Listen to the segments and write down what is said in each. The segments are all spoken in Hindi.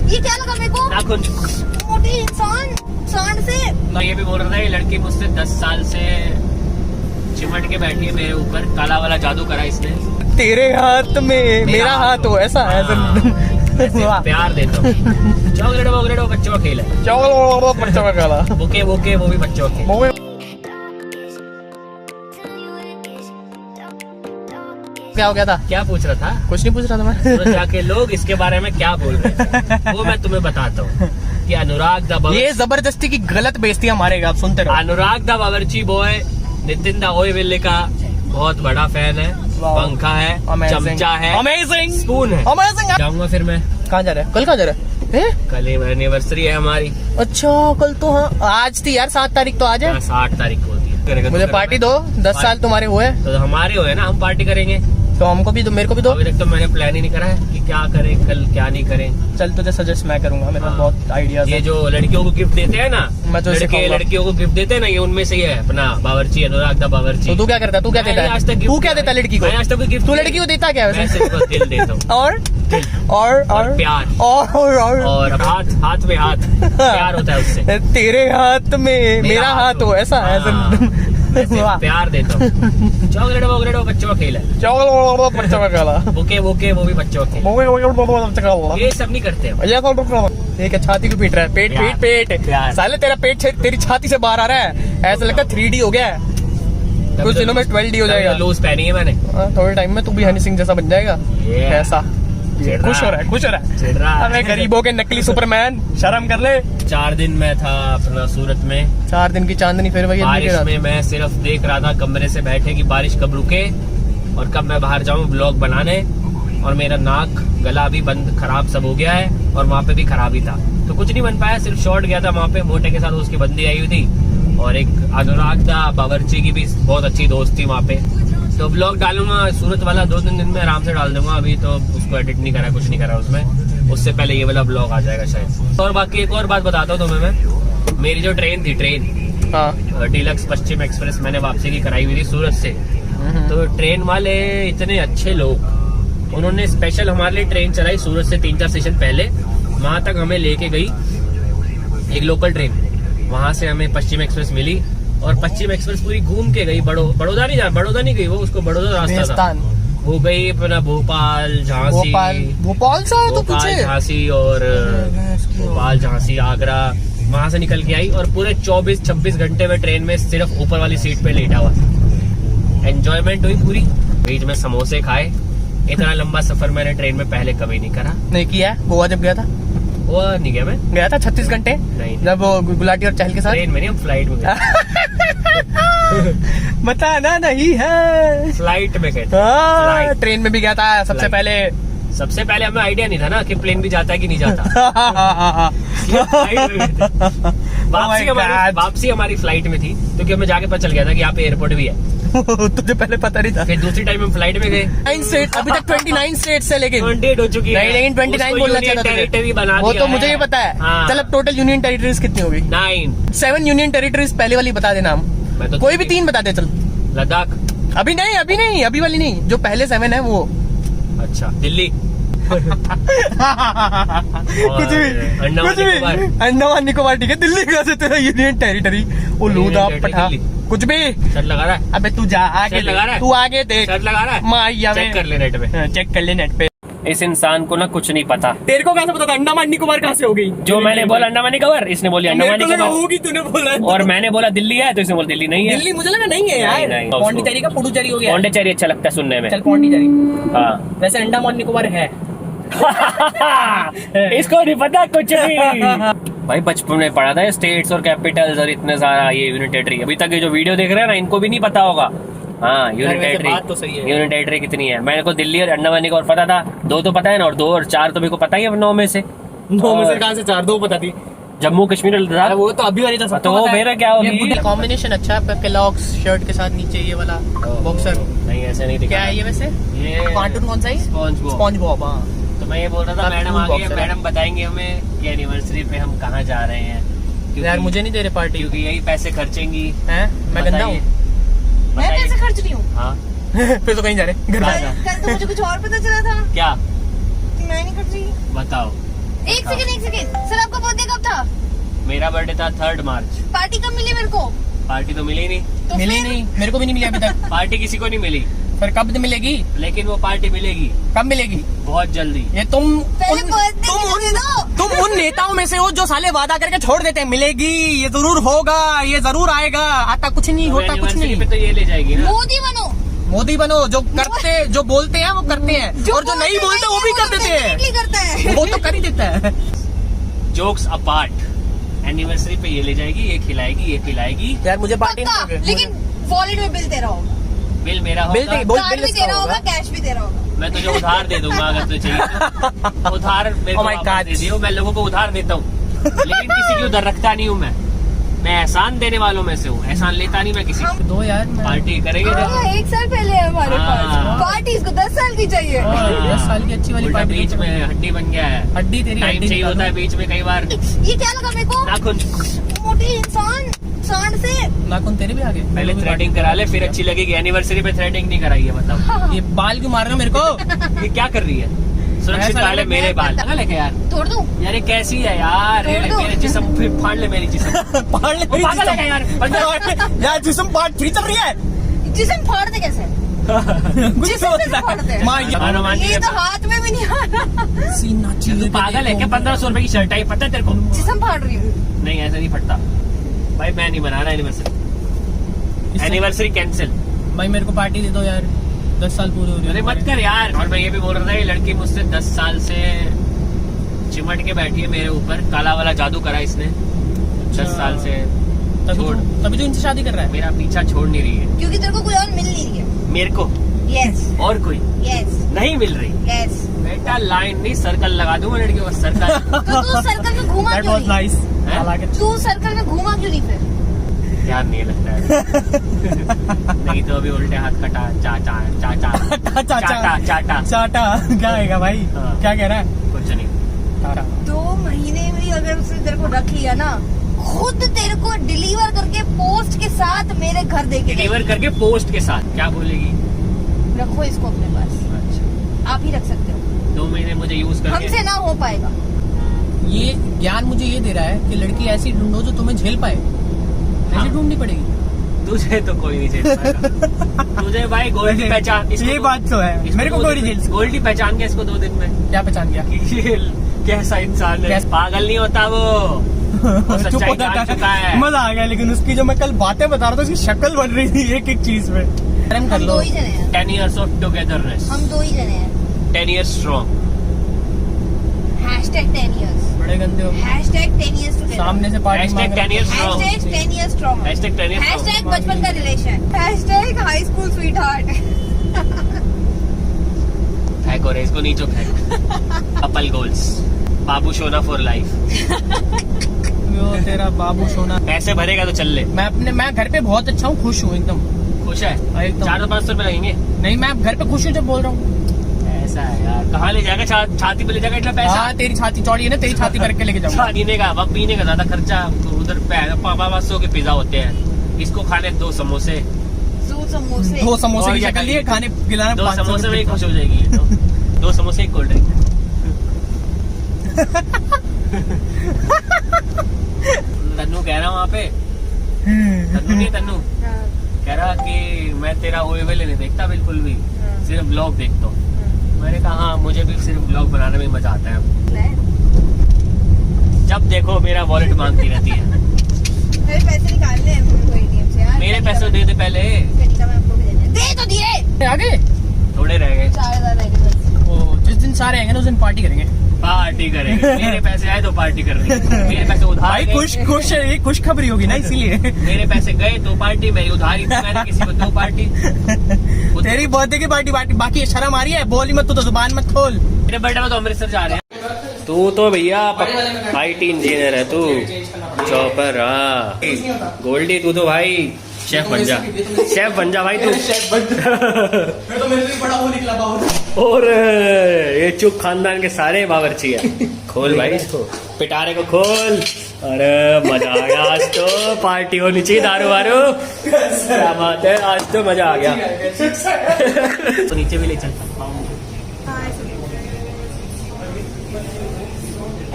ये क्या लगा मेरे को? नाखून। मोटी इंसान सांड से। मैं ये भी बोल रहा था, ये लड़की मुझसे 10 साल से चिमट के बैठी है मेरे ऊपर, काला वाला जादू करा इसने। तेरे हाथ में मेरा हाथ हो, ऐसा है। प्यार देता हूँ। चॉकलेट वॉकलेट वो बच्चों का खेल है। चॉकलेट बच्चों का काला बुके वोके वो भी बच्चों के। क्या हो गया था? क्या पूछ रहा था? कुछ नहीं पूछ रहा था मैं। तो जाके लोग इसके बारे में क्या बोल रहे थे वो मैं तुम्हें बताता हूँ कि अनुराग द बावर्ची, ये जबरदस्ती की गलत बेइज्जतियां मारेगा, आप सुनते रहो। अनुराग द बावर्ची बॉय नितिन द ओएविले का बहुत बड़ा फैन है, पंखा है, चमचा है, अमेजिंग स्पून है। अमेजिंग। जाऊंगा फिर मैं। कहाँ जा रहा है? कल कहाँ जा रहा है? कल एनिवर्सरी है हमारी। अच्छा कल तो, हाँ आज थी यार, 7 तारीख तो आज है। 8 तारीख को होती है। मुझे पार्टी दो, 10 साल तुम्हारे हुए तो हमारे हुए ना, हम पार्टी करेंगे। तो हमको भी दो, मेरे को भी दो। अभी तक तो मैंने प्लान ही नहीं करा है कि क्या करें कल क्या नहीं करें। चल तुझे सजेस्ट मैं करूंगा, मेरे पास बहुत आइडियाज ये है। जो लड़कियों को गिफ्ट देते हैं ना, मैं तो लड़कियों को गिफ्ट देते हैं ना, ये उनमें से ही है अपना बावर्ची, अनुराग द बावर्ची। तो तू क्या करता है? तू क्या देता है? तू क्या देता है लड़की को? मैं आज तक कोई गिफ्ट। तू लड़की को देता क्या है मैं वैसे? सिर्फ दिल देता हूँ और प्यार और हाथ में हाथ प्यार होता है उससे। तेरे हाथ में मेरा हाथ हो, ऐसा है। प्यार देता हूँ। चॉकलेट वॉकलेट वो बच्चों का खेल है। चॉकलेट बच्चों का काला बुके वोके वो भी बच्चों के खेल। ये सब नहीं करते हम। ये क्या छाती को पीट रहा है? पेट पीट पेट प्यार। साले तेरा पेट तेरी छाती से बाहर आ रहा है, ऐसा लगता है 3D हो गया है। कुछ दिनों में 12D हो जाएगा। लूज पहनी है मैंने। थोड़े टाइम में तू भी हनी सिंह जैसा बन जाएगा। ऐसा खुश हो रहा है। अबे गरीबों के नकली सुपरमैन, शर्म कर ले। 4 दिन मैं था अपना सूरत में। 4 दिन की चांदनी फिर वही बारिश में मैं सिर्फ देख रहा था कमरे से बैठे कि बारिश कब रुके और कब मैं बाहर जाऊं ब्लॉग बनाने। और मेरा नाक गला भी बंद खराब सब हो गया है और वहाँ पे भी खराब ही था, तो कुछ नहीं बन पाया। सिर्फ शॉर्ट गया था वहाँ पे, मोटे के साथ उसकी बंदी आई हुई थी और एक अनुराग दा बावर्ची की भी बहुत अच्छी दोस्त थी वहाँ पे। तो ब्लॉग डालूंगा सूरत वाला 2-3 दिन में आराम से डाल दूंगा। अभी तो उसको एडिट नहीं करा, कुछ नहीं करा उसमें। उससे पहले ये वाला ब्लॉग आ जाएगा शायद। और बाकी एक और बात बताता हूँ तुम्हें मैं, मेरी जो ट्रेन थी डीलक्स पश्चिम एक्सप्रेस मैंने वापसी की कराई हुई थी सूरत से। तो ट्रेन वाले इतने अच्छे लोग, उन्होंने स्पेशल हमारे लिए ट्रेन चलाई सूरत से 3-4 स्टेशन पहले। वहां तक हमें लेके गई एक लोकल ट्रेन, वहां से हमें पश्चिम एक्सप्रेस मिली और पश्चिम एक्सप्रेस पूरी घूम के गई। बड़ौदा नहीं गई वो, उसको बड़ौदा रास्ता था, वो गई अपना भोपाल झांसी, भोपाल से है तो पीछे झांसी और भोपाल झांसी आगरा, वहां से निकल के आई और पूरे 24-26 घंटे में ट्रेन में सिर्फ ऊपर वाली सीट पे लेटा हुआ। एंजॉयमेंट हुई पूरी, बीच में समोसे खाए। इतना लंबा सफर मैंने ट्रेन में पहले कभी नहीं करा। नहीं किया है? गोवा जब गया था वो नहीं गया मैं। गया था 36 घंटे नहीं, जब वो गुलाटी और चहल के साथ। ट्रेन में नहीं, हम फ्लाइट में गए। बताना नहीं है। फ्लाइट में गए। ट्रेन में भी गया था सबसे पहले हमें आइडिया नहीं था ना कि प्लेन भी जाता है कि नहीं जाता। वापसी हमारी फ्लाइट में थी क्योंकि हमें जाके पता चल गया था कि यहाँ पे एयरपोर्ट भी है। तुझे पहले पता नहीं था। फिर दूसरी टाइम हम फ्लाइट में गए। 9 स्टेट, अभी तक 29 स्टेट से, लेकिन 28 हो चुकी है। नहीं, लेकिन 29 बोलना चाहिए था टेरिटरी बना वो दिया तो मुझे भी पता है। हाँ। चल अब टोटल यूनियन टेरिटरीज कितनी होगी? 7 यूनियन टेरिटरीज। पहले वाली बता देना, मैं तो कोई भी 3 बता दे। चल लद्दाख। अभी नहीं, अभी वाली नहीं, जो पहले 7 है वो। अच्छा दिल्ली। कुछ भी अंडमान निकोबार ठीक है, दिल्ली का से तेरा यूनियन टेरिटरी। वो लूदा पठा कुछ भी शर्ट लगा रहा है। अबे तू जा आगे लगा रहा है, तू आगे देख। शर्ट लगा रहा है, माया चेक कर ले नेट पे, चेक कर ले नेट पे। इस इंसान को ना कुछ नहीं पता। तेरे को कैसे पता था अंडमान निकोबार कहाँ से हो गई? जो मैंने बोला अंडमान निकोबार, इसने बोली अंडमान निकोबार होगी, तूने बोला। और मैंने बोला दिल्ली है तो इसने बोला दिल्ली नहीं है। दिल्ली मुझे लगा नहीं है यार। नहीं, पौंडीचेरी का पुडुचेरी हो गया। पौंडीचेरी अच्छा लगता है सुनने में। चल पौंडीचेरी। हाँ वैसे अंडमान निकोबार है। इसको नहीं पता कुछ भी। भाई बचपन में पढ़ा था स्टेट्स और कैपिटल्स और इतने सारा ये यूनियन टेरिटरी। अभी तक ये जो वीडियो देख रहे हैं ना, इनको भी नहीं पता होगा। हाँ यूनियन टेरिटरी, बात तो सही है। यूनियन टेरिटरी कितनी है। मेरे को दिल्ली और अंडमान निकोबार पता था, 2 तो पता है ना, और 2 और 4 तो मेरे को पता ही है 9 में से। 9 में से कहाँ से 4? 2 पता थी। जम्मू कश्मीर और लद्दाख। वो तो अभी वाली था। तो वो मेरा क्या होगी? कॉम्बिनेशन अच्छा है आपका, केलॉग्स शर्ट के साथ नीचे ये वाला बॉक्सर। नहीं ऐसे नहीं दिखा। क्या है ये वैसे? ये कार्टून कौन सा है? Sponge Bob. हाँ तो मैं ये बोल रहा था मैडम आ गई, मैडम बताएंगे हमें कि एनिवर्सरी पे हम कहाँ जा रहे हैं। यार मुझे नहीं दे रहे पार्टी, क्योंकि यही पैसे खर्चेंगी। हैं? मैं गंदा हूँ? मैं पैसे खर्च रही हूँ। हाँ फिर तो कहीं जा रहे घर। कल तो मुझे कुछ और पता चला था। क्या? कि मैं नहीं खर्च रही। बताओ एक सेकंड सर, आपका बर्थडे कब था? मेरा बर्थडे था 3 मार्च। पार्टी कब मिली मेरे को? पार्टी तो मिली नहीं, तो मिली फिर? नहीं, मेरे को भी नहीं मिली अभी तक। पार्टी किसी को नहीं मिली, फिर कब मिलेगी? लेकिन वो पार्टी मिलेगी कब मिलेगी? बहुत जल्दी। ये तुम पहले birthday के दे दो। तुम उन नेताओं में से हो जो साले वादा करके छोड़ देते हैं, मिलेगी, ये जरूर होगा, ये जरूर आएगा, आता कुछ नहीं, होता कुछ Anniversary नहीं। पे तो ये ले जाएगी ना। मोदी बनो। मोदी बनो, जो करते, जो बोलते हैं वो करते हैं, और जो नहीं बोलते वो भी कर देते हैं, करता है। वो तो कर ही देता है। जोक्स अपार्ट, एनिवर्सरी पे ये ले जाएगी, ये खिलाएगी, ये पिलाएगी। यार मुझे पार्टी पक्का, लेकिन वॉलेट में बिल तेरा होगा, बिल मेरा बिल होगा, बोल कार्ड बिल भी इसका तेरा होगा, होगा। कैश भी तेरा होगा। मैं तुझे उधार दे दूंगा अगर तुझे चाहिए तो। उधार मेरे को Oh my वापस God. दे दियो, मैं लोगों को उधार देता हूँ, लेकिन किसी की उधार रखता नहीं हूँ मैं एहसान देने वालों में से हूँ, एहसान लेता नहीं मैं किसी हम- को। दो यार पार्टी करेंगे हाँ, 1 साल पहले है हमारे हाँ। पास पार्टी, इसको 10 साल की चाहिए। 10 साल की अच्छी वाली उल्टा पार्टी। बीच में हड्डी बन गया है, हड्डी तेरी टाइम हड्डी चाहिए निकालो। होता है बीच में कई बार। ये क्या लगा मेरे को? नाखून, मोटी इंसान सांड से। नाखून तेरे भी आगे। पहले थ्रेडिंग करा ले, फिर अच्छी लगेगी। एनिवर्सरी पे थ्रेडिंग नहीं कराई है, बताओ ये बाल क्यों मार रहे हो मेरे को? ये क्या कर रही है? सुरक्षित ऐसा डाले लग- मेरे बाल ना लेके यार। तोड़ दूं? यार ये कैसी है यार, तोड़ दो। मेरे जिस्म फिर फाड़ ले मेरी जिस्म। पाड़ ले वो पागल है क्या यार? यार जिस्म पार्ट 3 चल रही है। जिसम फाड़ते कैसे? कुछ जिस्म तो कैसे फाड़ते हैं? मार हाँ, रोमांटिक ये है। तो हाथ में भी नहीं आ रहा। सीना तू चीर पागल है क्या? 1500 रुपए की शर्ट आई, पता है तेरे को? जिसम फाड़ रही हूँ। नहीं ऐसा नहीं फटता भाई, मैं नहीं बना रहा एनिवर्सरी। Anniversary cancel. भाई मेरे को पार्टी दे दो यार, 10 साल पूरे हो रहे अरे हैं। मत कर यार। और मैं ये भी बोल रहा था, ये लड़की मुझसे 10 साल से चिमट के बैठी है मेरे ऊपर, काला वाला जादू करा इसने 10 साल से। छोड़, तभी तो इनसे शादी कर रहा है। मेरा पीछा छोड़ नहीं रही है क्योंकि तेरे को कोई और मिल नहीं रही है। मेरे को, यस और कोई यस नहीं मिल रही। यस। बेटा लाइन नहीं, सर्कल लगा दूंगा लड़कियों का, सर्कल। तो तू सर्कल में घूमा That क्यों was नहीं? nice. हैं? I like it. तू सर्कल में घूमा क्यों नहीं फिर? ध्यान नहीं लगता है। नहीं तो अभी उल्टे हाथ कटा, चाचा चाचा चाटा चाटा चाटा क्या आएगा भाई? हाँ। क्या कह रहा है? कुछ नहीं। 2 महीने में अगर उसने तेरे को रख लिया ना, खुद तेरे को डिलीवर करके पोस्ट के साथ मेरे घर दे के डिलीवर करके पोस्ट के साथ क्या बोलेगी? जाएगी। रखो इसको अपने पास, अच्छा, आप ही रख सकते हो, 2 महीने मुझे यूज करके। हमसे ना हो पाएगा। ये ज्ञान मुझे ये दे रहा है कि लड़की ऐसी ढूंढो जो तुम्हें झेल पाए, ऐसी हाँ। ढूंढनी पड़ेगी। तुझे तो कोई नहीं झेल पाएगा। तुझे भाई गोल्डी पहचान, इसको ये बात तो है, इसको मेरे को 2 कोई दिन नहीं में- झेल। गोल्डी पहचान गया इसको 2 दिन में। क्या पहचान गया? कि ये कैसा इंसान है, कैसा? पागल नहीं होता वो चुप सच्चाई हो जान जाता चुका है। है। मजा आ गया, लेकिन उसकी जो मैं कल बातें बता रहा था, उसकी शक्ल बन रही थी एक एक चीज में। कर हम लो। 2 ही जने हैं, 10 years of togetherness, हम 2 ही जने हैं। 10 years strong। हैशटैग 10 years, बड़े गंदे हो। हैशटैग 10 years together, सामने से पार्टी Hashtag मांग 10 years strong। Hashtag 10 years strong, Hashtag 10 years strong। Hashtag बचपन का relation, hashtag high school sweet heart. फेंक और इसको नीचे फेंक। कपल गोल्स, बाबू सोना फॉर लाइफ। यो तेरा बाबू सोना। पैसे भरेगा तो चल ले। मैं घर पे बहुत अच्छा हूँ, खुश हूँ एकदम। खुश है? एकदम। 400-500 रुपए लगेंगे। नहीं, मैं घर पे खुश हूँ जब बोल रहा हूँ। ऐसा है यार, कहाँ ले जाएगा? छाती पे ले जाएगा इतना पैसा? हाँ, तेरी छाती चौड़ी है ना, तेरी छाती करके लेके जाऊंगा। पीने का, वक्त पीने का ज्यादा खर्चा उधर 500 के पिज्जा होते हैं, इसको खाने 2 समोसे। 2 समोसे, 2 समोसे और की क्या शक्ल लिए, करेगी? खाने खिलाना 2 500 समोसे में ही रुपए। खुश हो जाएगी ये तो। 2 समोसे, 1 कोल्ड ड्रिंक। तन्नू कह रहा वहाँ पे, तन्नू नहीं तन्नू हाँ, कह रहा कि मैं तेरा ओएवल नहीं देखता बिल्कुल भी, हाँ, सिर्फ ब्लॉग देखता हूँ। हाँ। मैंने कहा हाँ, मुझे भी सिर्फ ब्लॉग बनाने में मजा आता है। नहीं, जब देखो मेरा वॉलेट मांगती रहती है। मेरे पैसे निकालने हैं मेरे को ATM से यार। मेरे पैसे दे दे पहले, कनिका मैं आपको भी देने हैं। दे तो दिए, आगे थोड़े रह गए। 4000 रह गए बस। ओ, जिस दिन सारे आएंगे ना उस दिन पार्टी करेंगे। पार्टी करेंगे। मेरे पैसे आए तो पार्टी करनी है। मेरे पैसे उधार भाई गए, खुश ये खुश खबरी होगी ना, इसीलिए। मेरे पैसे गए तो पार्टी, मेरी उधारी तो मैंने किसी को दो पार्टी। तेरी बर्थडे की पार्टी बाकी शर्म आ रही है, बोली मत, तू तो जुबान मत खोल। मेरे बर्थडे में तो अमृतसर जा रहे हैं। तू तो भैया IT इंजीनियर है तू, चौपर। हाँ गोल्डी, तू तो भाई शेफ बन जा, शेफ बन जा भाई तू। मैं तो मेरे लिए बड़ा वो निकला बाबू। और ये चुप खानदान के सारे बावर्ची है। खोल भाई इसको, पिटारे को खोल। अरे मजा आ गया आज तो, पार्टी होनी चाहिए, दारू वारू। क्या बात है, आज तो मजा आ गया। तो नीचे भी ले चल।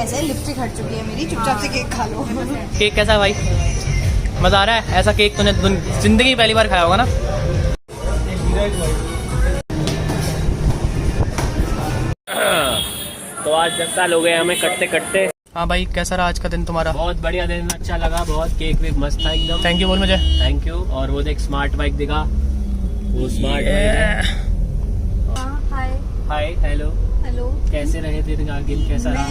ऐसे लिपस्टिक हट चुकी है मेरी, चुपचाप से केक खा लो। केक कैसा है भाई? मजा आ रहा है? ऐसा केक तूने जिंदगी पहली बार खाया होगा ना? तो आज 10 साल हो गए हमें कटते कटते। हाँ भाई, कैसा रहा आज का दिन तुम्हारा? बहुत बढ़िया दिन, अच्छा लगा बहुत। केक वेक मस्त था एकदम। थैंक यू बोल मुझे। Thank you. और वो देख स्मार्ट बाइक दिखा, वो स्मार्ट बाइक। हाय हाय हेलो हेलो। कैसे रहे दिन का दिन, कैसा रहा?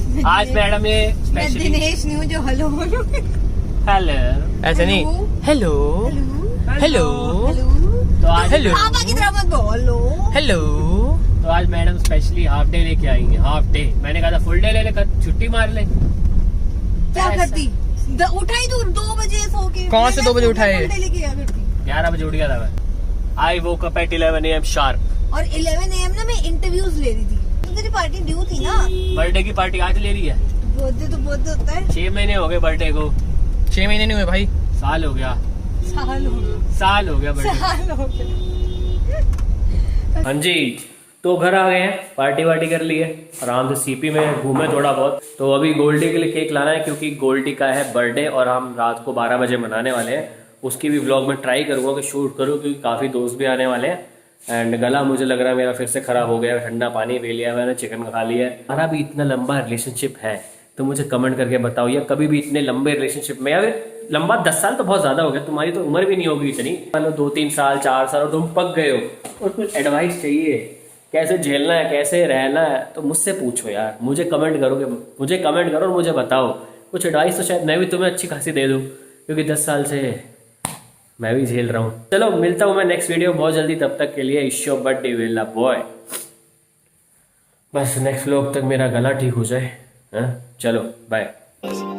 मैं आज मैडम ये मैं स्पेशली दिनेश नहीं हूँ जो हेलो बोलूं। हेलो ऐसे नहीं, हेलो हेलो तो आज हेलो पापा की तरह मत बोलो। हेलो। तो आज मैडम स्पेशली हाफ डे लेके आएंगे। हाफ डे, मैंने कहा था फुल डे ले ले, छुट्टी मार ले। क्या ऐसा। करती? उठाई तू 2 बजे सो के। कौन से 2 बजे उठाए? लेके क्या करती? 11 बजे उठ गया था मैं। I woke up at 11 AM sharp. और 11 AM ना मैं इंटरव्यूज ले रही थी। तो तेरी पार्टी ड्यू थी ना? बर्थडे की पार्टी आज ले रही है। बर्थडे तो बर्थडे होता है। 6 महीने हो गए बर्थडे को। 6 महीने नहीं हुए भाई, साल हो गया। साल हो गया। साल हो गया बर्थडे। साल हो गया। हाँ जी, तो घर आ गए हैं, पार्टी वार्टी कर ली है, आराम से सीपी में घूमे थोड़ा बहुत। तो अभी गोल्डी के लिए केक लाना है क्योंकि गोल्डी का है बर्थडे और हम रात को 12 बजे मनाने वाले हैं। उसकी भी व्लॉग में ट्राई करूँगा कि शूट करूँ क्योंकि काफ़ी दोस्त भी आने वाले हैं। एंड गला मुझे लग रहा है मेरा फिर से खराब हो गया, ठंडा पानी पी लिया मैंने, चिकन खा लिया है। हमारा भी इतना लंबा रिलेशनशिप है तो मुझे कमेंट करके बताओ, या कभी भी इतने लंबे रिलेशनशिप में, या फिर लंबा 10 साल तो बहुत ज्यादा हो गया, तुम्हारी तो उम्र भी नहीं होगी इतनी, मान 2-3 साल 4 साल और तुम पक गए हो और कुछ एडवाइस चाहिए कैसे झेलना है कैसे रहना है तो मुझसे पूछो यार, मुझे कमेंट करो और मुझे बताओ। कुछ एडवाइस तो शायद मैं भी तुम्हें अच्छी खासी दे दूँ क्योंकि 10 साल से मैं भी झेल रहा हूँ। चलो मिलता हूँ मैं नेक्स्ट वीडियो बहुत जल्दी, तब तक के लिए इश्यो बर्थडे वेला बॉय। बस नेक्स्ट व्लॉग तक मेरा गला ठीक हो जाए। हाँ चलो बाय।